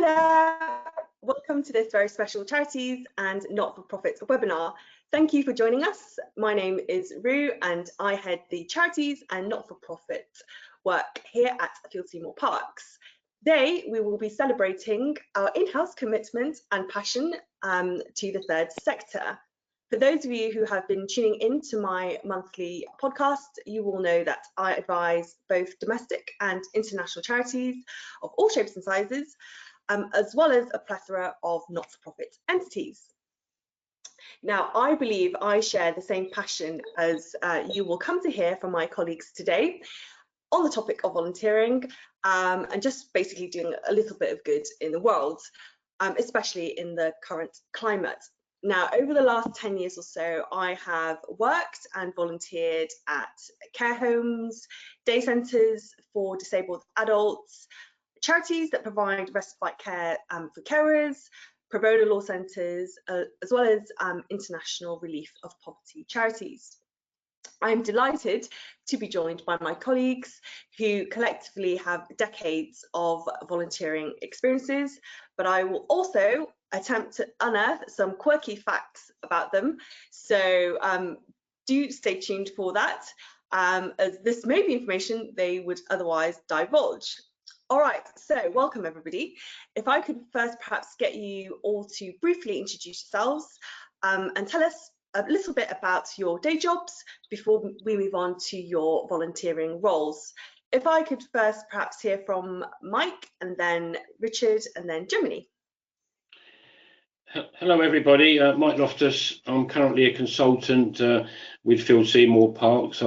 Hi there, welcome to this very special charities and not-for-profit webinar. Thank you for joining us. My name is Ruo and I head the charities and not-for-profit work here at Field Seymour Parks. Today we will be celebrating our in-house commitment and passion to the third sector. For those of you who have been tuning in to my monthly podcast, you will know that I advise both domestic and international charities of all shapes and sizes, as well as a plethora of not-for-profit entities. Now, I believe I share the same passion as you will come to hear from my colleagues today on the topic of volunteering and just basically doing a little bit of good in the world, especially in the current climate. Now, over the last 10 years or so, I have worked and volunteered at care homes, day centres for disabled adults, charities that provide respite care for carers, pro bono law centres, as well as international relief of poverty charities. I'm delighted to be joined by my colleagues who collectively have decades of volunteering experiences, but I will also attempt to unearth some quirky facts about them. So do stay tuned for that, as this may be information they would otherwise divulge. All right, so welcome everybody. If I could first perhaps get you all to briefly introduce yourselves and tell us a little bit about your day jobs before we move on to your volunteering roles. If I could first perhaps hear from Mike and then Richard and then Gemini. Hello everybody, Mike Loftus. I'm currently a consultant with Field Seymour Parks.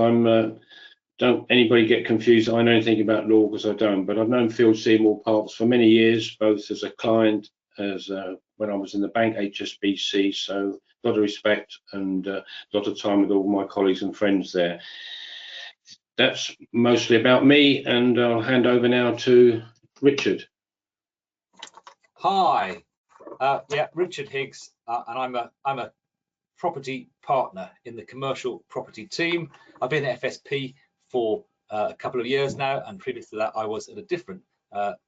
Don't anybody get confused, I know anything about law, because I don't, but I've known Field Seymour Parks for many years, both as a client, as when I was in the bank, HSBC, so a lot of respect and a lot of time with all my colleagues and friends there. That's mostly about me, and I'll hand over now to Richard. Hi, Richard Higgs, and I'm a property partner in the commercial property team. I've been at FSP for a couple of years now, and previous to that I was at a different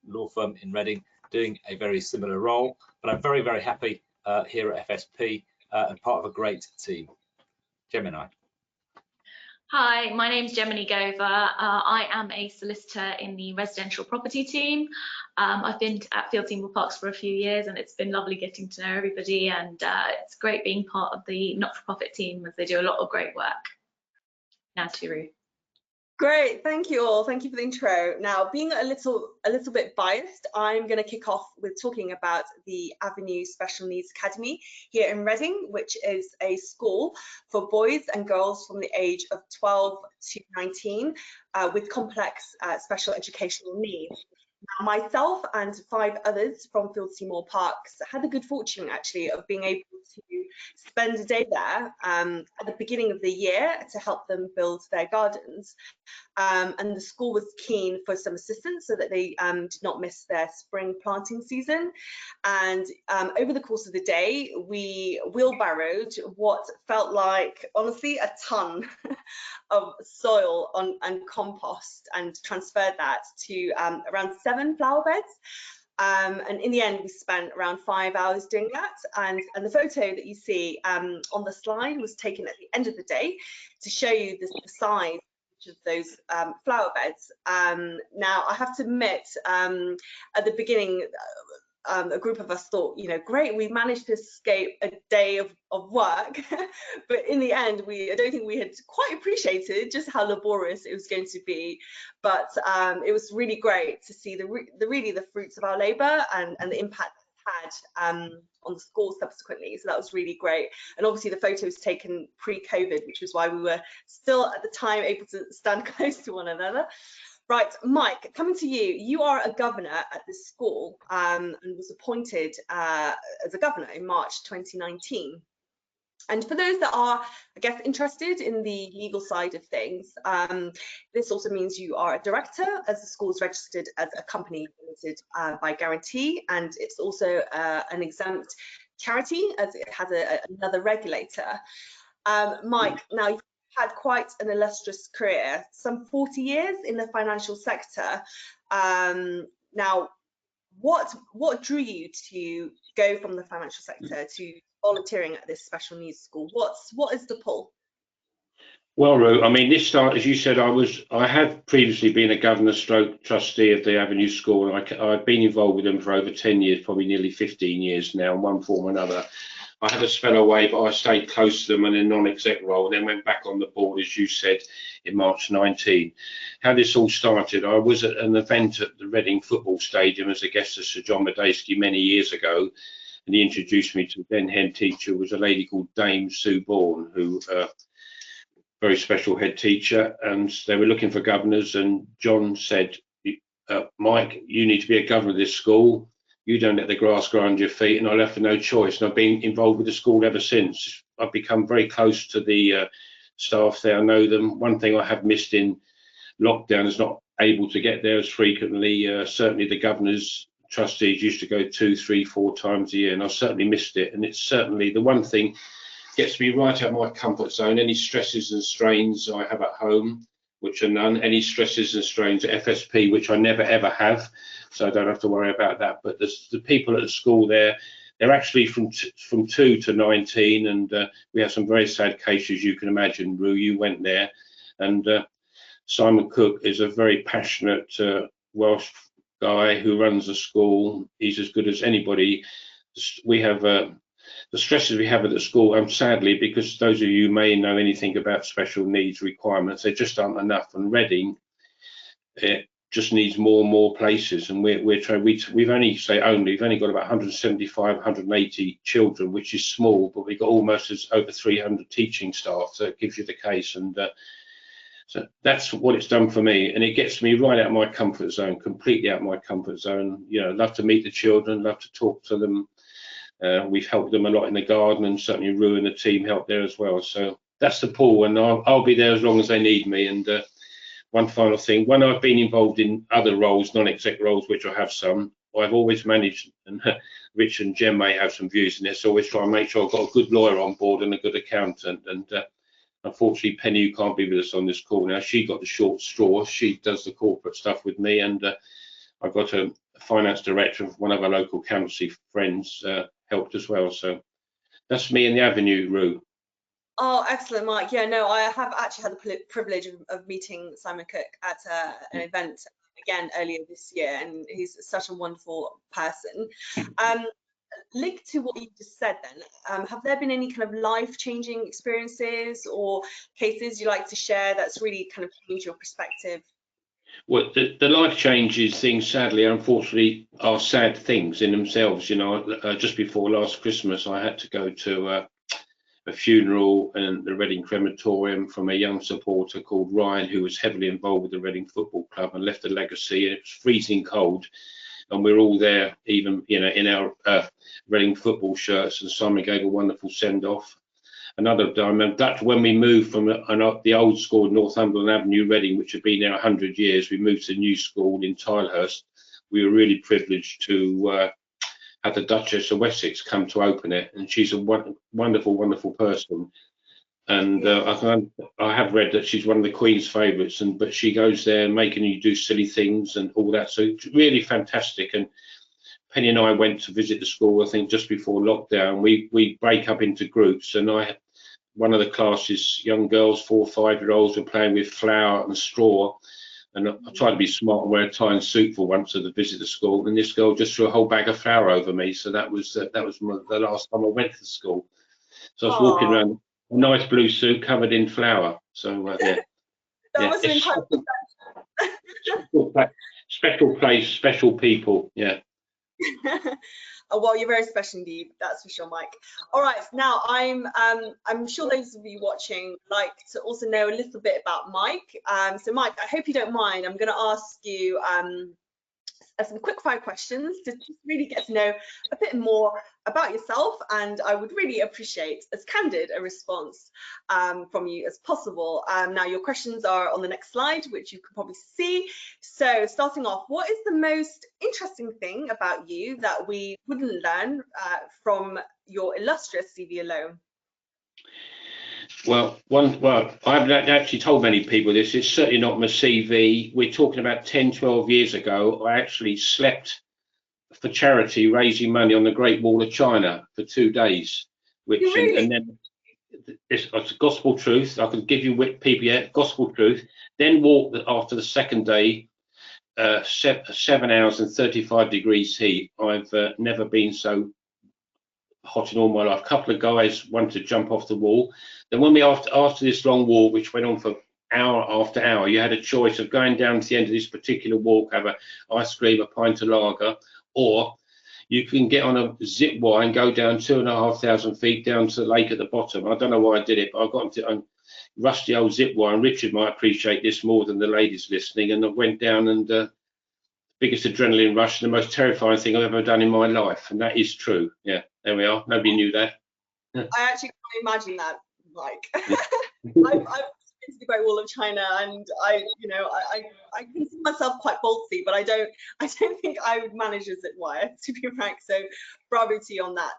law firm in Reading doing a very similar role, but I'm very, very happy here at FSP and part of a great team. Gemini. Hi, my name's Gemini Gover. I am a solicitor in the residential property team. I've been at Field Seymour Parks for a few years and it's been lovely getting to know everybody, and it's great being part of the not-for-profit team as they do a lot of great work. Now to Ruo. Great, thank you all. Thank you for the intro. Now, being a little bit biased, I'm going to kick off with talking about the Avenue Special Needs Academy here in Reading, which is a school for boys and girls from the age of 12 to 19 with complex special educational needs. Now, myself and 5 others from Field Seymour Parks had the good fortune actually of being able to spend a day there at the beginning of the year to help them build their gardens. And the school was keen for some assistance so that they did not miss their spring planting season. And over the course of the day, we wheelbarrowed what felt like, honestly, a ton of soil and compost and transferred that to around 7 flower beds. And in the end, we spent around 5 hours doing that. And the photo that you see on the slide was taken at the end of the day to show you the size of those flower beds. Now, I have to admit, at the beginning, a group of us thought, you know, great, we managed to escape a day of work, but in the end, I don't think we had quite appreciated just how laborious it was going to be. But it was really great to see the fruits of our labour and the impact it had on the school subsequently. So that was really great. And obviously the photo was taken pre-COVID, which was why we were still at the time able to stand close to one another. Right, Mike, coming to you. You are a governor at this school and was appointed as a governor in March 2019. And for those that are, I guess, interested in the legal side of things, this also means you are a director, as the school is registered as a company limited by guarantee, and it's also an exempt charity as it has another regulator. Mike, now you've had quite an illustrious career, some 40 years in the financial sector. Now, what drew you to go from the financial sector to volunteering at this special needs school? What is the pull? Well, Ruo, I mean, this start, as you said, I have previously been a governor stroke trustee of the Avenue School, and I've been involved with them for over 10 years, probably nearly 15 years now, in one form or another. I had a spell away, but I stayed close to them in a non-exec role, then went back on the board, as you said, in March 19. How this all started, I was at an event at the Reading Football Stadium as a guest of Sir John Medeski many years ago, and he introduced me to the then head teacher, was a lady called Dame Sue Bourne, who very special head teacher, and they were looking for governors, and John said, Mike, you need to be a governor of this school. You don't let the grass grow under your feet. And I left with no choice, and I've been involved with the school ever since. I've become very close to the staff there. I know them. One thing I have missed in lockdown is not able to get there as frequently. Certainly the governor's trustees used to go 2, 3, 4 times a year, and I certainly missed it. And it's certainly the one thing gets me right out of my comfort zone. Any stresses and strains I have at home, which are none, any stresses and strains at FSP, which I never ever have, so I don't have to worry about that. But the people at the school there, they're actually from 2 to 19, and we have some very sad cases, you can imagine. Ruo, you went there, and Simon Cook is a very passionate Welsh guy who runs the school. He's as good as anybody. We have the stresses we have at the school, sadly, because those of you who may know anything about special needs requirements, there just aren't enough. And Reading, it just needs more and more places. And we're trying. We've only got about 175, 180 children, which is small, but we've got almost over 300 teaching staff. So it gives you the case. And so that's what it's done for me, and it gets me right out of my comfort zone, completely out of my comfort zone. You know, love to meet the children, love to talk to them. We've helped them a lot in the garden, and certainly Ruo and the team helped there as well. So that's the pull, and I'll be there as long as they need me. And one final thing, when I've been involved in other roles, non-exec roles, which I have some, I've always managed, and Rich and Jem may have some views in this, always try and make sure I've got a good lawyer on board and a good accountant. And unfortunately, Penny, who can't be with us on this call now, she got the short straw. She does the corporate stuff with me, and I've got a finance director of one of our local accountancy friends helped as well. So that's me in the Avenue, Ruo. Oh, excellent, Mike. Yeah, no, I have actually had the privilege of meeting Simon Cook at an event again earlier this year, and he's such a wonderful person. Linked to what you just said then, have there been any kind of life-changing experiences or cases you like to share that's really kind of changed your perspective? Well, the life changes things, sadly, unfortunately, are sad things in themselves. You know, just before last Christmas, I had to go to a funeral in the Reading crematorium from a young supporter called Ryan, who was heavily involved with the Reading Football Club and left a legacy. It was freezing cold, and we're all there, even in our Reading football shirts. And Simon gave a wonderful send-off. Another diamond, that when we moved from the old school, Northumberland Avenue, Reading, which had been there 100 years, we moved to the new school in Tilehurst. We were really privileged to have the Duchess of Wessex come to open it, and she's a wonderful, wonderful person. And I have read that she's one of the Queen's favourites, but she goes there making you do silly things and all that. So it's really fantastic. And Penny and I went to visit the school, I think, just before lockdown. We break up into groups, and one of the classes, young girls, 4 or 5-year-olds, were playing with flour and straw. And I tried to be smart and wear a tie and suit for once to visit the school. And this girl just threw a whole bag of flour over me. So that was the last time I went to the school. So I was walking around, a nice blue suit covered in flour. So yeah. That was incredible. Special place, special people. Yeah. Oh, well, you're very special indeed, that's for sure, Mike. All right, now I'm sure those of you watching like to also know a little bit about Mike. So Mike, I hope you don't mind. I'm going to ask you some quick fire questions to just really get to know a bit more about yourself, and I would really appreciate as candid a response from you as possible. Now your questions are on the next slide, which you can probably see. So starting off, what is the most interesting thing about you that we wouldn't learn from your illustrious CV alone? Well, I haven't actually told many people this. It's certainly not my CV. We're talking about 10, 12 years ago. I actually slept for charity, raising money on the Great Wall of China for 2 days, which Really? and then it's gospel truth. I can give you people, yeah, gospel truth. Then walk after the second day, 7 hours and 35 degrees heat. I've never been so hot in all my life. A couple of guys wanted to jump off the wall. Then when we after this long walk, which went on for hour after hour, you had a choice of going down to the end of this particular walk, have a ice cream, a pint of lager, or you can get on a zip wire and go down 2,500 feet down to the lake at the bottom. I don't know why I did it, but I got into a rusty old zip wire, and Richard might appreciate this more than the ladies listening, and I went down, and biggest adrenaline rush, the most terrifying thing I've ever done in my life, and that is true. Yeah, there we are. Nobody knew that. I actually can't imagine that, Mike. I've been to the Great Wall of China, and I consider myself quite ballsy, but I don't think I would manage a zip wire, to be frank. So bravo to you on that.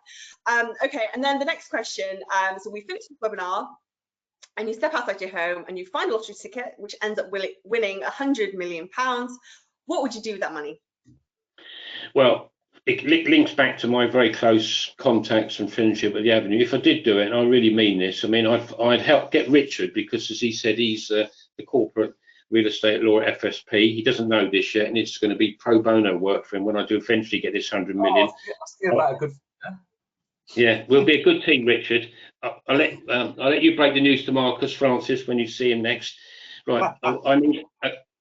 Okay, and then the next question. So we finished the webinar, and you step outside your home and you find a lottery ticket which ends up winning £100 million. What would you do with that money? Well, it links back to my very close contacts and friendship at the Avenue. If I did do it, and I really mean this, I mean, I'd help get Richard, because as he said, he's the corporate real estate law at FSP. He doesn't know this yet, and it's going to be pro bono work for him when I do eventually get this 100 million. Yeah, we'll be a good team, Richard. I'll let you break the news to Marcus Francis when you see him next. Right, I need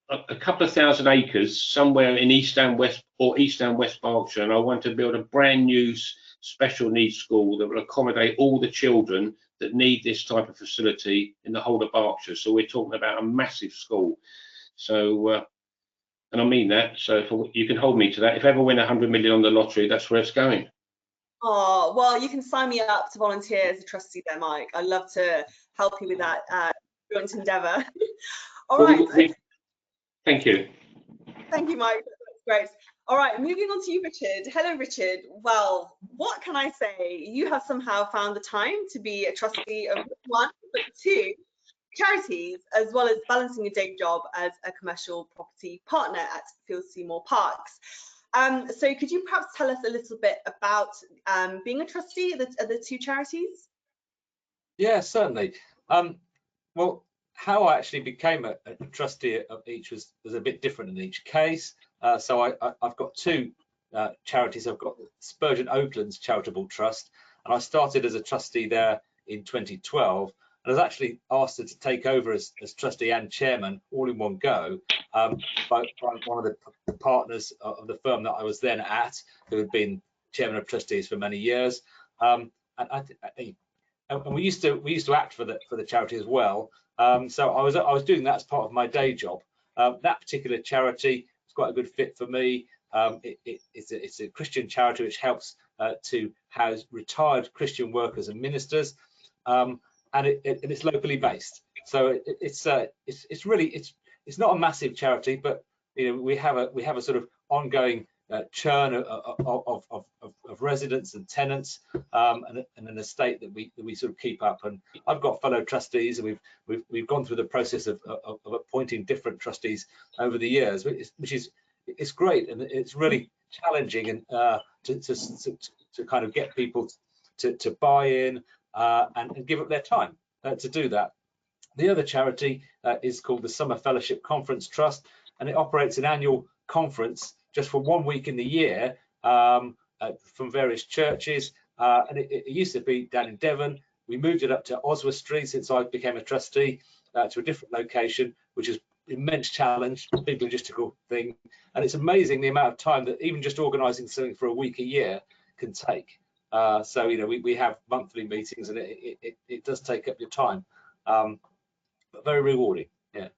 a couple of thousand acres somewhere in East and West Berkshire, and I want to build a brand new special needs school that will accommodate all the children that need this type of facility in the whole of Berkshire. So we're talking about a massive school. So, and I mean that. So if you can hold me to that. If I ever win 100 million on the lottery, that's where it's going. Oh, well, you can sign me up to volunteer as a trustee there, Mike. I'd love to help you with that joint endeavour. All right. Thank you. Thank you, Mike. That's great. All right, moving on to you, Richard. Hello, Richard. Well, what can I say? You have somehow found the time to be a trustee of one, but two charities, as well as balancing a day job as a commercial property partner at Field Seymour Parks. So could you perhaps tell us a little bit about being a trustee of the two charities? Yeah, certainly. Well, how I actually became a trustee of each was a bit different in each case. So I've got two charities. I've got Spurgeon Oakland's Charitable Trust, and I started as a trustee there in 2012. And I was actually asked to take over as trustee and chairman all in one go by one of the partners of the firm that I was then at, who had been chairman of trustees for many years. And we used to act for the charity as well. So I was doing that as part of my day job. That particular charity was quite a good fit for me. It's a Christian charity which helps to house retired Christian workers and ministers, and it's locally based. So it's not a massive charity, but we have a sort of ongoing churn of residents and tenants, and an estate that we sort of keep up. And I've got fellow trustees, and we've gone through the process of appointing different trustees over the years, which is great, and it's really challenging, and to kind of get people to buy in and give up their time to do that. The other charity is called the Summer Fellowship Conference Trust, and it operates an annual conference just for 1 week in the year from various churches, and it used to be down in Devon. We moved it up to Oswald Street since I became a trustee, to a different location, which is an immense challenge, big logistical thing, and it's amazing the amount of time that even just organising something for a week a year can take. So we have monthly meetings, and it does take up your time, but very rewarding. Yeah.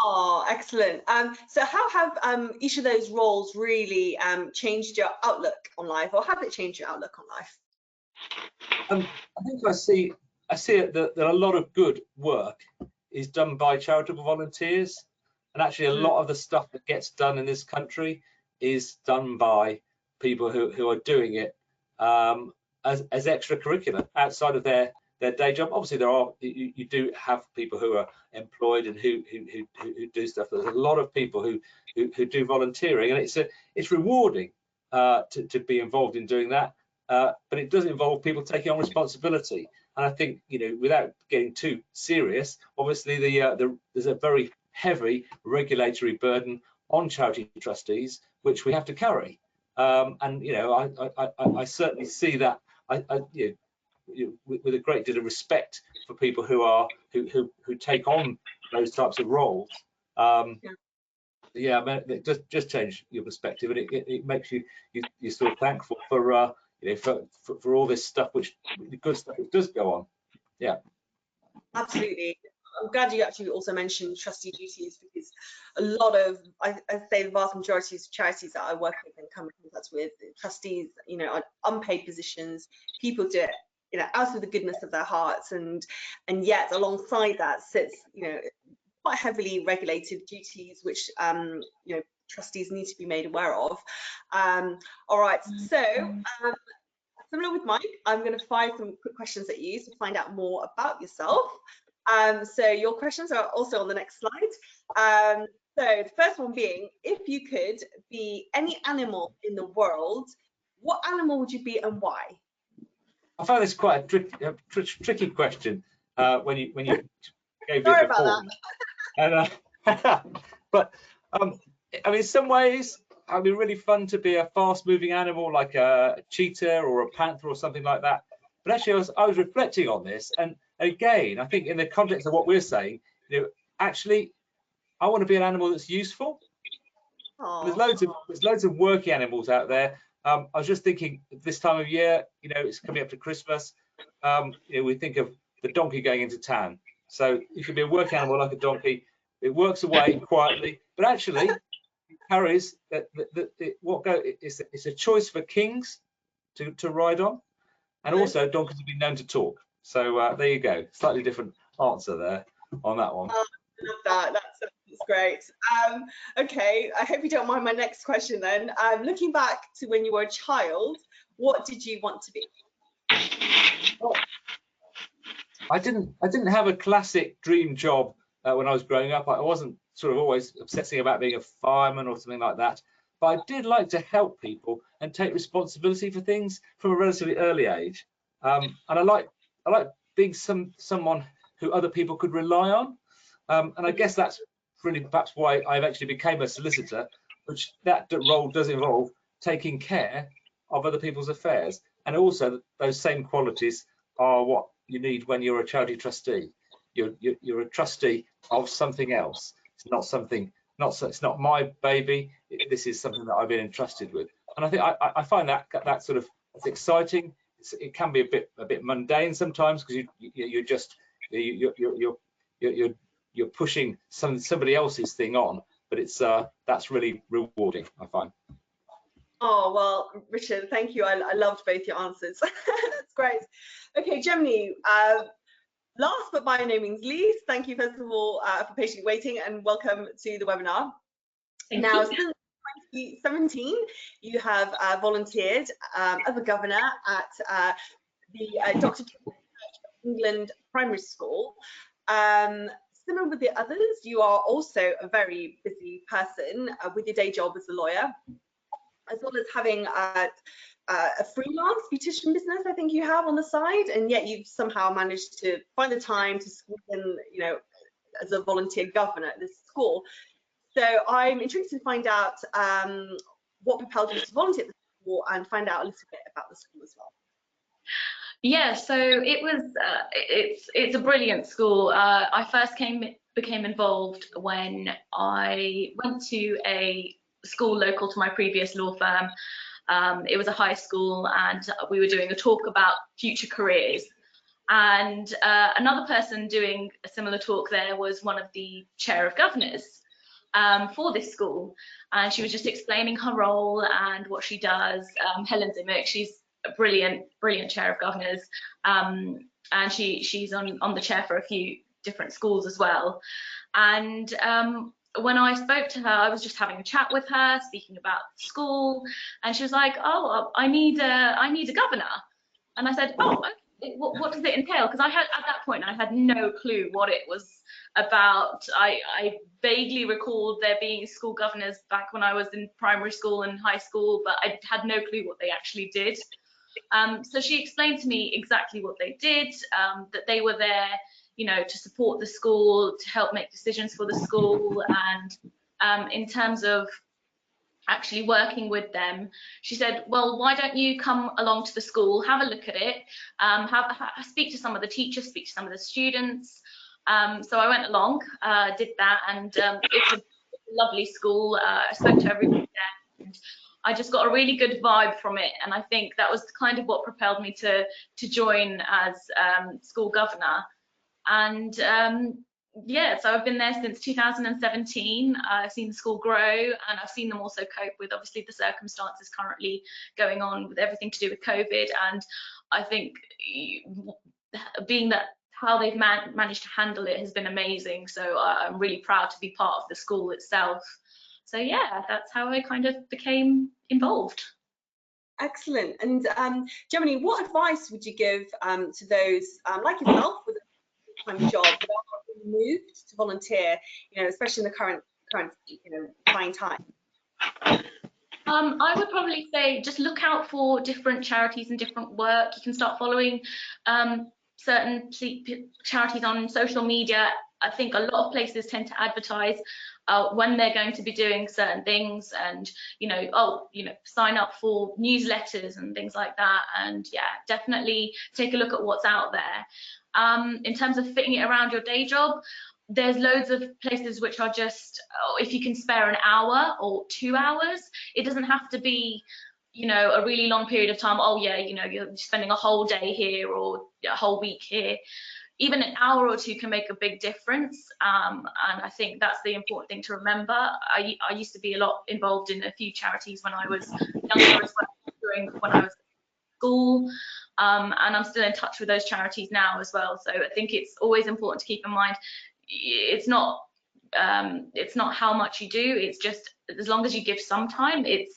Oh, excellent. So how have each of those roles really changed your outlook on life, or have it changed your outlook on life? I think I see that a lot of good work is done by charitable volunteers, and actually a lot of the stuff that gets done in this country is done by people who are doing it as extracurricular outside of their day job. Obviously, you do have people who are employed and who do stuff. There's a lot of people who do volunteering, and it's rewarding. to be involved in doing that, but it does involve people taking on responsibility. And I think, you know, without getting too serious, obviously there's a very heavy regulatory burden on charity trustees, which we have to carry. And you know, I certainly see that. You know, with a great deal of respect for people who take on those types of roles. Yeah, I mean, it does just change your perspective, and it makes you sort of thankful for you know, for all this stuff, the good stuff that does go on. Yeah, absolutely. I'm glad you actually also mentioned trustee duties, because a lot of, I'd say the vast majority of charities that I work with and come in contact with, trustees, you know, on unpaid positions, people do it, you know, out of the goodness of their hearts, and yet alongside that sits, you know, quite heavily regulated duties, which you know, trustees need to be made aware of. All right, so similar with Mike, I'm going to fire some quick questions at you to find out more about yourself. So your questions are also on the next slide. So the first one being, if you could be any animal in the world, what animal would you be and why? I found this quite a tricky question when you gave Sorry it before. And, but I mean, in some ways, it'd be really fun to be a fast-moving animal like a cheetah or a panther or something like that. But actually, I was reflecting on this, and again, I think in the context of what we're saying, you know, actually, I want to be an animal that's useful. There's loads of working animals out there. I was just thinking, this time of year, you know, it's coming up to Christmas. You know, we think of the donkey going into town. So you could be a working animal like a donkey. It works away quietly, but actually it carries it's a choice for kings to ride on, and also donkeys have been known to talk. So there you go, slightly different answer there on that one. I love that. That's great. Okay, I hope you don't mind my next question then. Looking back to when you were a child, what did you want to be? Oh, I didn't have a classic dream job when I was growing up. I wasn't sort of always obsessing about being a fireman or something like that, but I did like to help people and take responsibility for things from a relatively early age. And I like being someone who other people could rely on. And I guess that's really perhaps why I've actually became a solicitor, which that role does involve taking care of other people's affairs. And also those same qualities are what you need when you're a charity trustee. You're a trustee of something else. It's not something, it's not my baby. This is something that I've been entrusted with. And I think I find that sort of, it's exciting. It can be a bit mundane sometimes, because you're pushing somebody else's thing on, but it's that's really rewarding, I find. Oh, well, Richard, thank you. I loved both your answers. That's great. Okay, Gemini, last but by no means least, thank you first of all for patiently waiting, and welcome to the webinar. Thank now, you. since 2017, you have volunteered as a governor at the Dr. England Primary School. Similar with the others, you are also a very busy person with your day job as a lawyer, as well as having a freelance beautician business, I think you have on the side, and yet you've somehow managed to find the time to squeeze in, you know, as a volunteer governor at this school. So I'm intrigued to find out what propelled you to volunteer at the school, and find out a little bit about the school as well. Yeah, so it was it's a brilliant school. I first became involved when I went to a school local to my previous law firm. It was a high school, and we were doing a talk about future careers. And another person doing a similar talk there was one of the chair of governors for this school, and she was just explaining her role and what she does. Helen Zimmer, she's a brilliant chair of governors, and she's on the chair for a few different schools as well. And when I spoke to her, I was just having a chat with her, speaking about school, and she was like, "Oh, I need a governor," and I said, "Oh, okay, what does it entail? Because at that point I had no clue what it was about. I vaguely recalled there being school governors back when I was in primary school and high school, but I had no clue what they actually did. So she explained to me exactly what they did, that they were there, to support the school, to help make decisions for the school, and in terms of actually working with them, she said, well, why don't you come along to the school, have a look at it, speak to some of the teachers, speak to some of the students. So I went along, did that, and it's a lovely school. I spoke to everybody there, and I just got a really good vibe from it, and I think that was kind of what propelled me to join as school governor. And yeah, so I've been there since 2017. I've seen the school grow, and I've seen them also cope with obviously the circumstances currently going on with everything to do with COVID. And I think being that how they've managed to handle it has been amazing. So I'm really proud to be part of the school itself. So yeah, that's how I kind of became involved. Excellent. And Gemini, what advice would you give to those like yourself with a full-time job that are being moved to volunteer, especially in the current trying time? I would probably say just look out for different charities and different work. You can start following certain charities on social media. I think a lot of places tend to advertise when they're going to be doing certain things, and sign up for newsletters and things like that. And yeah, definitely take a look at what's out there. In terms of fitting it around your day job, there's loads of places which are just, if you can spare an hour or 2 hours, it doesn't have to be a really long period of time. Oh yeah, you're spending a whole day here or a whole week here. Even an hour or two can make a big difference, and I think that's the important thing to remember. I used to be a lot involved in a few charities when I was younger as well, when I was at school, and I'm still in touch with those charities now as well. So I think it's always important to keep in mind, it's not how much you do, it's just as long as you give some time, the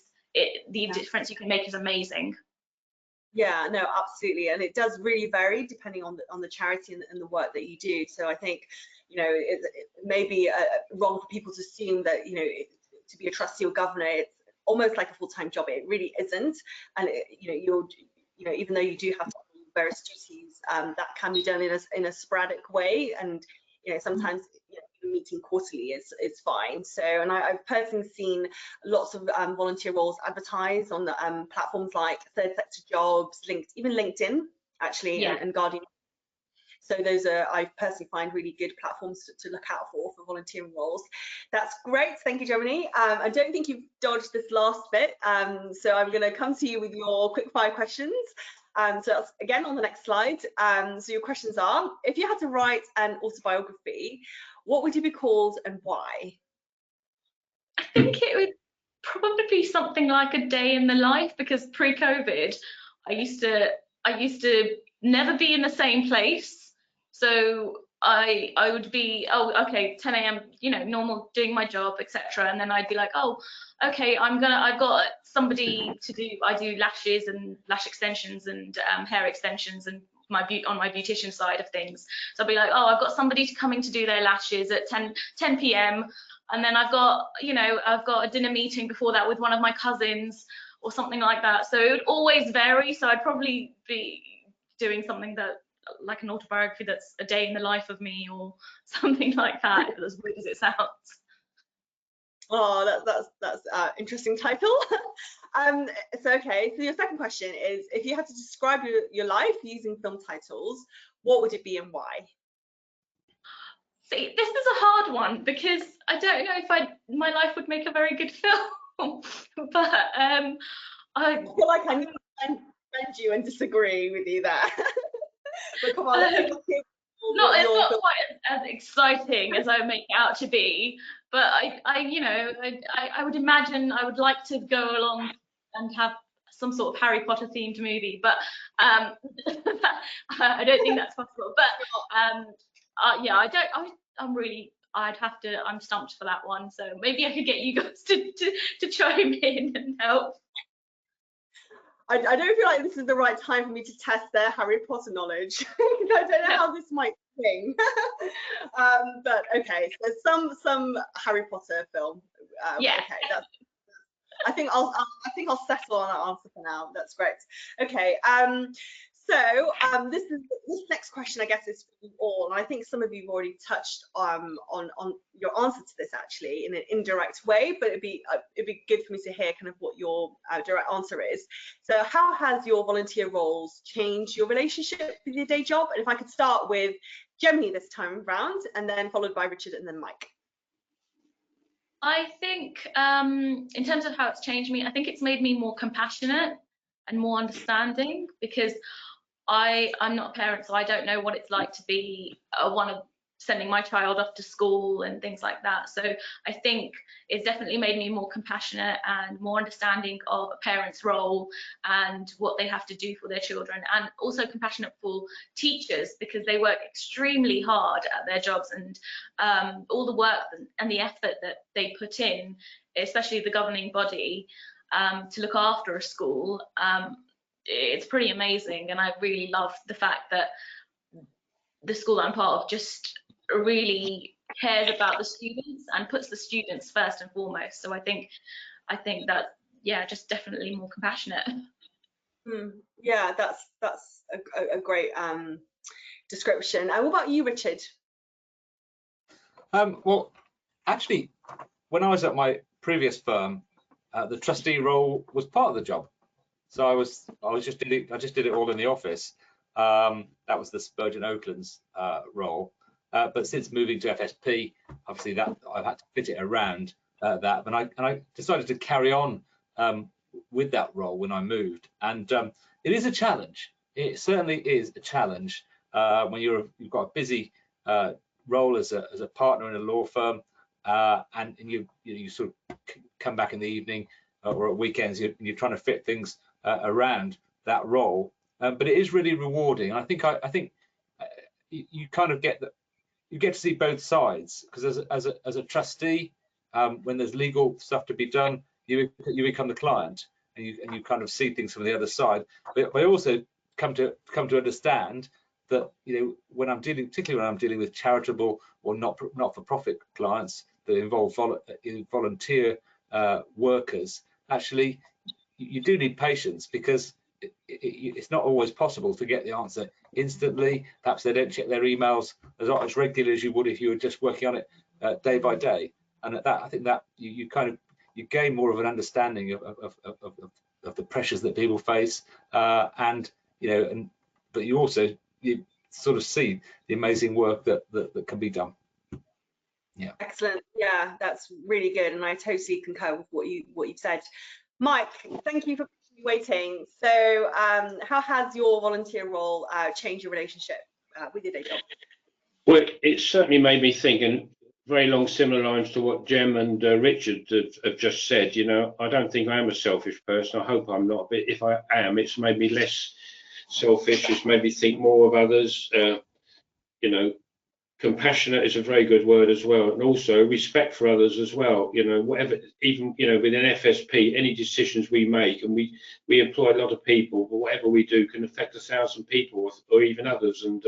difference you can make is amazing. Yeah, no, absolutely, and it does really vary depending on the charity and the work that you do. So I think it may be wrong for people to assume that to be a trustee or governor it's almost like a full-time job. It really isn't, and even though you do have to do various duties, that can be done in a sporadic way, and sometimes meeting quarterly is fine. So, and I've personally seen lots of volunteer roles advertised on the platforms like Third Sector Jobs, even LinkedIn actually, yeah. and Guardian. So those are, I personally find, really good platforms to look out for volunteering roles. That's great, thank you, Gemini. I don't think you've dodged this last bit, so I'm going to come to you with your quick fire questions. So that's again on the next slide. So your questions are: if you had to write an autobiography, what would you be called and why? I think it would probably be something like A Day in the Life, because pre-COVID, I used to never be in the same place. So I would be, oh, okay, 10 a.m, normal, doing my job, etc. And then I'd be like, oh, okay, I've got somebody to do, I do lashes and lash extensions and hair extensions and on my beautician side of things. So I'll be like, oh, I've got somebody coming to do their lashes at 10 p.m. and then I've got a dinner meeting before that with one of my cousins or something like that. So it would always vary. So I'd probably be doing something that, like an autobiography that's a day in the life of me or something like that, as weird as it sounds. Oh, that's interesting title. So okay, so your second question is, if you had to describe your life using film titles, what would it be and why? See, this is a hard one because I don't know if my life would make a very good film. But I feel like I need to defend you and disagree with you there. But come on, let's hear it's not quite as exciting as I make it out to be, but I would imagine I would like to go along and have some sort of Harry Potter themed movie, but I don't think that's possible. But yeah, I'm stumped for that one, so maybe I could get you guys to chime in and help. I don't feel like this is the right time for me to test their Harry Potter knowledge because I don't know how this might swing. But okay, so some Harry Potter film. Yeah. Okay, I think I'll settle on that answer for now. That's great. Okay. So this next question, I guess, is for you all, and I think some of you have already touched on your answer to this actually in an indirect way, but it'd be good for me to hear kind of what your direct answer is. So how has your volunteer roles changed your relationship with your day job? And if I could start with Gemini this time round, and then followed by Richard and then Mike. I think in terms of how it's changed me, I think it's made me more compassionate and more understanding, because I'm not a parent, so I don't know what it's like to be one of sending my child off to school and things like that. So I think it's definitely made me more compassionate and more understanding of a parent's role and what they have to do for their children, and also compassionate for teachers, because they work extremely hard at their jobs, and all the work and the effort that they put in, especially the governing body, to look after a school. It's pretty amazing, and I really love the fact that the school I'm part of just really cares about the students and puts the students first and foremost. So I think that, yeah, just definitely more compassionate. Yeah, that's a great description. And what about you, Richard? Well, actually, when I was at my previous firm, the trustee role was part of the job. So I just did it all in the office. That was the Spurgeon Oakland's role. But since moving to FSP, obviously that I've had to fit it around that. And I decided to carry on with that role when I moved. And it is a challenge. It certainly is a challenge when you've got a busy role as a partner in a law firm, and you sort of come back in the evening or at weekends. You're trying to fit things around that role, but it is really rewarding. And I think you kind of get to see both sides, because as a trustee, when there's legal stuff to be done, you become the client, and you kind of see things from the other side. But I also come to understand that, you know, particularly when I'm dealing with charitable or not-for-profit clients that involve volunteer workers, actually you do need patience, because it's not always possible to get the answer instantly. Perhaps they don't check their emails as regularly as you would if you were just working on it day by day. And at that, I think that you gain more of an understanding of the pressures that people face, and but you sort of see the amazing work that can be done. Yeah. Excellent. Yeah, that's really good, and I totally concur with what you've said. Mike, thank you for waiting. So how has your volunteer role changed your relationship with your day job? Well, it certainly made me think, and very long similar lines to what Gem and Richard have just said. You know, I don't think I am a selfish person. I hope I'm not, but if I am, it's made me less selfish. It's made me think more of others. You know, compassionate is a very good word as well, and also respect for others as well. You know, whatever, even, you know, within FSP, any decisions we make, and we employ a lot of people, but whatever we do can affect 1,000 people or even others. And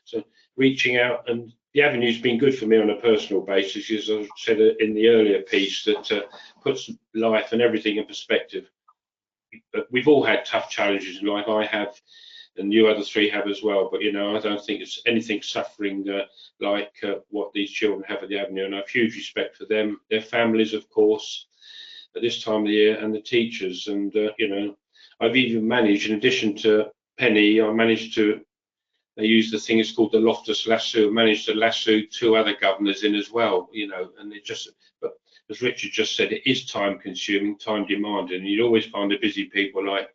so reaching out, and the avenue's been good for me on a personal basis, as I said in the earlier piece, that puts life and everything in perspective. But we've all had tough challenges in life. I have, and you other three have as well. But, you know, I don't think it's anything suffering like what these children have at the Avenue. And I have huge respect for them, their families, of course, at this time of the year, and the teachers. And, you know, I've even managed, in addition to Penny, I managed to, they use the thing, it's called the Loftus Lasso, managed to lasso 2 other governors in as well, you know, and it just, but as Richard just said, it is time consuming, time demanding. And you'd always find the busy people like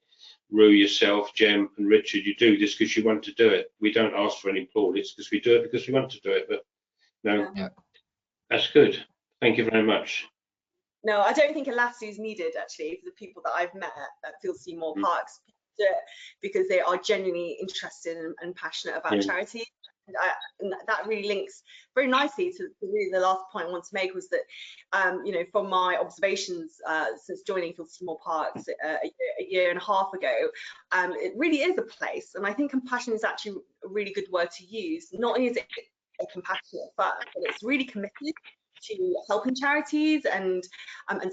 Ruo, yourself, Gem and Richard, you do this because you want to do it. We don't ask for any plaudits, because we do it because we want to do it. But no, yeah. That's good. Thank you very much. No, I don't think a lasso is needed, actually, for the people that I've met at Field Seymour Parks, because they are genuinely interested and passionate about charity. and that really links very nicely to really the last point I want to make, was that you know, from my observations since joining Filton Moor Parks a year and a half ago, it really is a place, and I think compassion is actually a really good word to use. Not only is it a compassionate firm, but it's really committed to helping charities and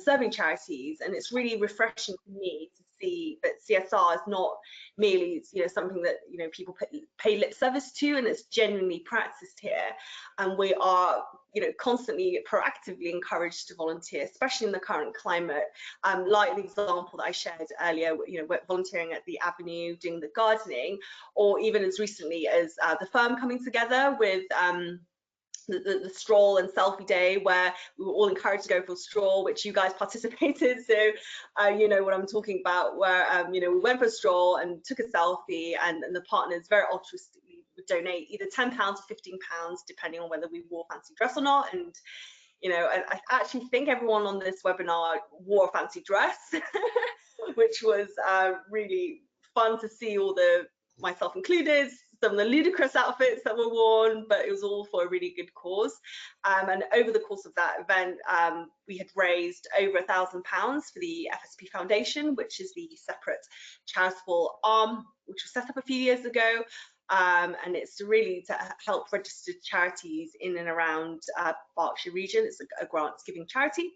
serving charities, and it's really refreshing for me to see that CSR is not merely, you know, something that, you know, people pay lip service to, and it's genuinely practiced here. And we are, you know, constantly proactively encouraged to volunteer, especially in the current climate. Like the example that I shared earlier, you know, volunteering at the Avenue, doing the gardening, or even as recently as the firm coming together with the stroll and selfie day, where we were all encouraged to go for a stroll, which you guys participated, so you know what I'm talking about, where you know, we went for a stroll and took a selfie, and the partners very altruistically would donate either £10 or £15, depending on whether we wore a fancy dress or not. And you know, I actually think everyone on this webinar wore a fancy dress, which was really fun to see, all myself included, some of the ludicrous outfits that were worn, but it was all for a really good cause. And over the course of that event, we had raised over £1,000 for the FSP Foundation, which is the separate charitable arm, which was set up a few years ago. And it's really to help registered charities in and around Berkshire region. It's a grants giving charity.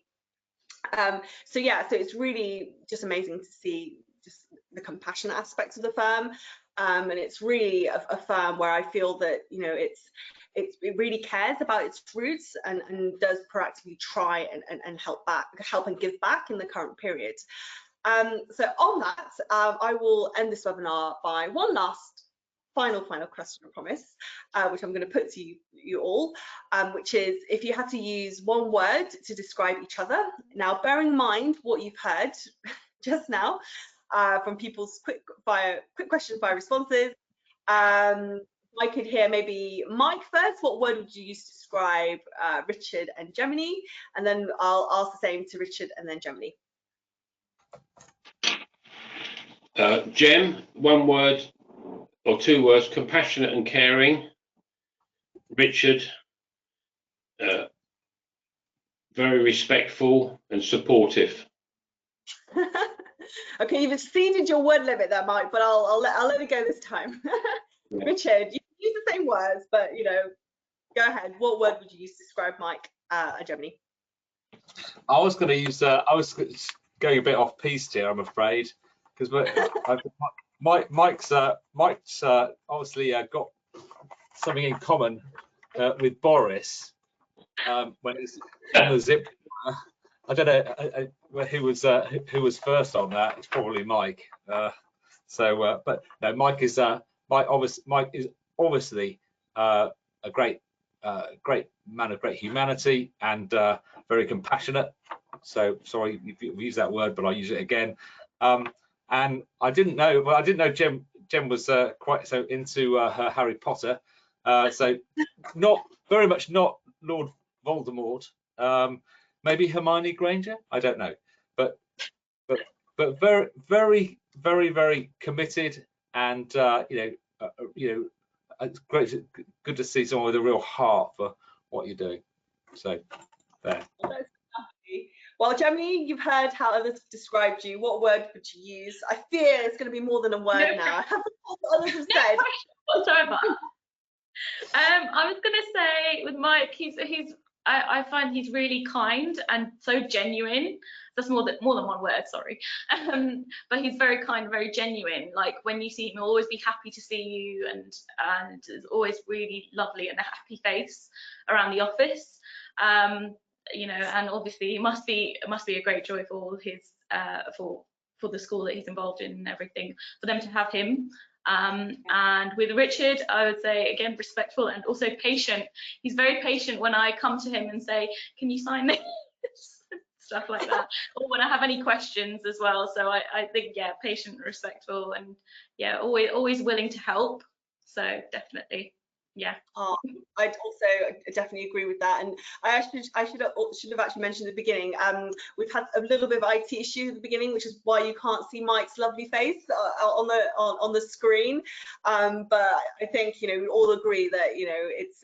So yeah, so it's really just amazing to see just the compassionate aspects of the firm. And it's really a firm where I feel that, you know, it really cares about its roots and does proactively try and help and give back in the current period. So on that, I will end this webinar by one last final question, I promise, which I'm going to put to you all, which is, if you had to use one word to describe each other. Now, bear in mind what you've heard just now, from people's quick questions via responses. I could hear maybe Mike first. What word would you use to describe Richard and Gemini? And then I'll ask the same to Richard and then Gemini. Gem, one word or two words: compassionate and caring. Richard, very respectful and supportive. Okay, you've exceeded your word limit there, Mike, but I'll let it go this time. Yeah. Richard, you can use the same words, but you know, go ahead. What word would you use to describe Mike and Gemini? I was going to use. I was going a bit off piste here, I'm afraid, because Mike's obviously got something in common with Boris when he's on the zip. I don't know who was first on that. It's probably Mike. But no, Mike is obviously a great man of great humanity and very compassionate. So sorry if you use that word, but I'll use it again. And I didn't know Jem was quite so into her Harry Potter. So not very much not Lord Voldemort. Maybe Hermione Granger, I don't know, but very committed, and it's good to see someone with a real heart for what you're doing. So there. Well, Gemini, you've heard how others described you. What word would you use? I fear it's going to be more than a word now. I have what others have said. Whatsoever. I was going to say with Mike, I find he's really kind and so genuine. That's more than one word, sorry. But he's very kind, very genuine. Like when you see him, he'll always be happy to see you, and is always really lovely and a happy face around the office. You know, and obviously it must be a great joy for all his for the school that he's involved in and everything, for them to have him. And with Richard, I would say again respectful and also patient. He's very patient when I come to him and say, can you sign this? Stuff like that, or when I have any questions as well. So I think, yeah, patient, respectful, and yeah, always willing to help. So definitely Yeah. I'd also definitely agree with that, and I should have actually mentioned at the beginning. We've had a little bit of IT issue at the beginning, which is why you can't see Mike's lovely face on the screen. But I think we all agree that it's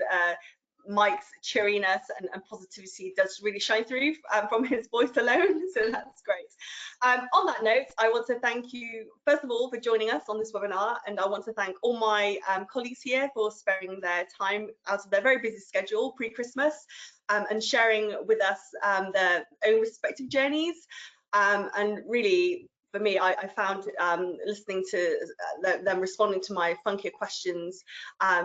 Mike's cheeriness and positivity does really shine through from his voice alone, so that's great. On that note, I want to thank you first of all for joining us on this webinar, and I want to thank all my colleagues here for sparing their time out of their very busy schedule pre-Christmas and sharing with us their own respective journeys, and really for me, I found listening to them responding to my funkier questions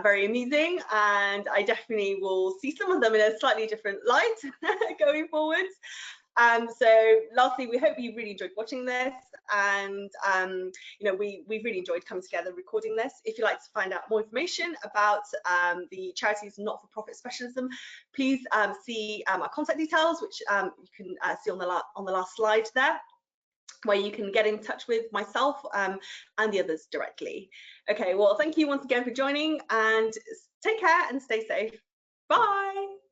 very amusing, and I definitely will see some of them in a slightly different light going forward. So lastly, we hope you really enjoyed watching this, and we really enjoyed coming together recording this. If you'd like to find out more information about the charities not-for-profit specialism, please see our contact details, which you can see on the last slide there, where you can get in touch with myself and the others directly. Okay, well, thank you once again for joining, and take care and stay safe. Bye.